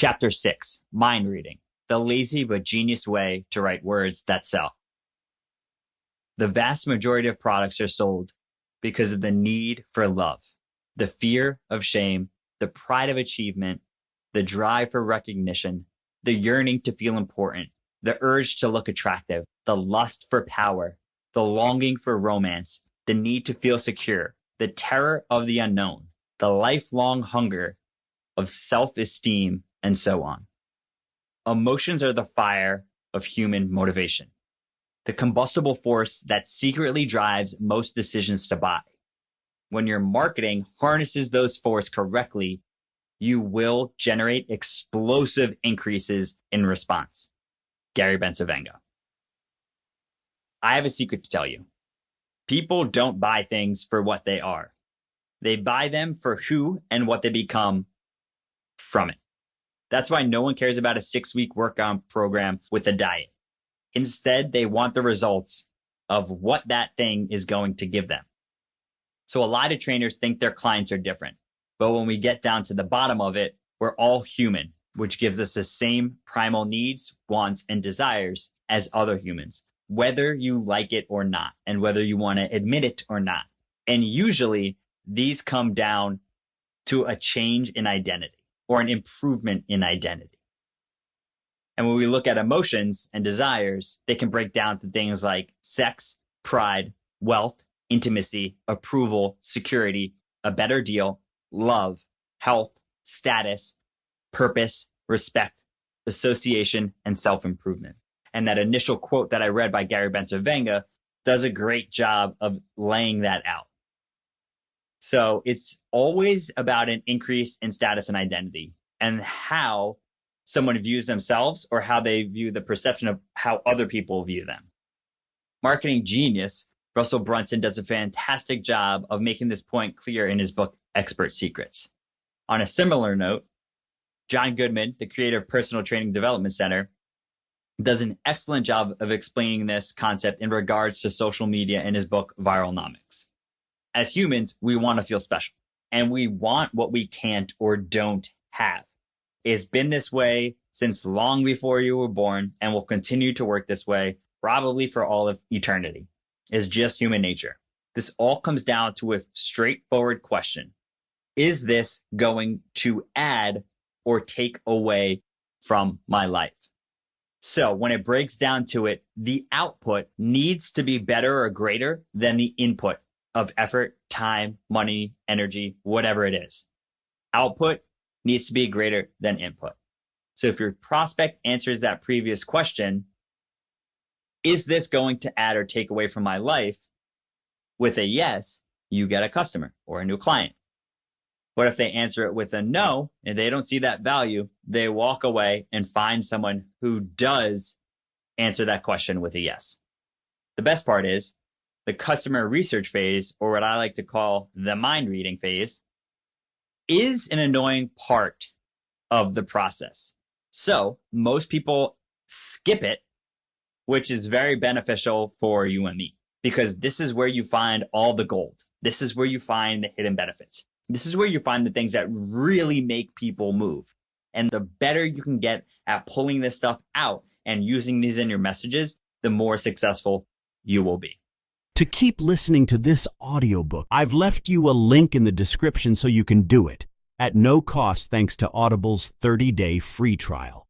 Chapter 6, Mind Reading, the lazy but genius way to write words that sell. The vast majority of products are sold because of the need for love, the fear of shame, the pride of achievement, the drive for recognition, the yearning to feel important, the urge to look attractive, the lust for power, the longing for romance, the need to feel secure, the terror of the unknown, the lifelong hunger of self-esteem, and so on. Emotions are the fire of human motivation, the combustible force that secretly drives most decisions to buy. When your marketing harnesses those forces correctly, you will generate explosive increases in response. Gary Bencivenga. I have a secret to tell you. People don't buy things for what they are. They buy them for who and what they become from it. That's why no one cares about a 6-week workout program with a diet. Instead, they want the results of what that thing is going to give them. So a lot of trainers think their clients are different. But when we get down to the bottom of it, we're all human, which gives us the same primal needs, wants, and desires as other humans, whether you like it or not, and whether you want to admit it or not. And usually these come down to a change in identity or an improvement in identity. And when we look at emotions and desires, they can break down to things like sex, pride, wealth, intimacy, approval, security, a better deal, love, health, status, purpose, respect, association, and self-improvement. And that initial quote that I read by Gary Bencivenga does a great job of laying that out. So it's always about an increase in status and identity and how someone views themselves or how they view the perception of how other people view them. Marketing genius Russell Brunson does a fantastic job of making this point clear in his book, Expert Secrets. On a similar note, John Goodman, the creator of Personal Training Development Center, does an excellent job of explaining this concept in regards to social media in his book, Viralnomics. As humans, we want to feel special, and we want what we can't or don't have. It's been this way since long before you were born and will continue to work this way probably for all of eternity. It's just human nature. This all comes down to a straightforward question. Is this going to add or take away from my life? So when it breaks down to it, the output needs to be better or greater than the input of effort, time, money, energy, whatever it is. Output needs to be greater than input. So if your prospect answers that previous question, is this going to add or take away from my life? With a yes, you get a customer or a new client. But if they answer it with a no, and they don't see that value, they walk away and find someone who does answer that question with a yes. The best part is the customer research phase, or what I like to call the mind reading phase, is an annoying part of the process. So most people skip it, which is very beneficial for you and me, because this is where you find all the gold. This is where you find the hidden benefits. This is where you find the things that really make people move. And the better you can get at pulling this stuff out and using these in your messages, the more successful you will be. To keep listening to this audiobook, I've left you a link in the description so you can do it at no cost thanks to Audible's 30-day free trial.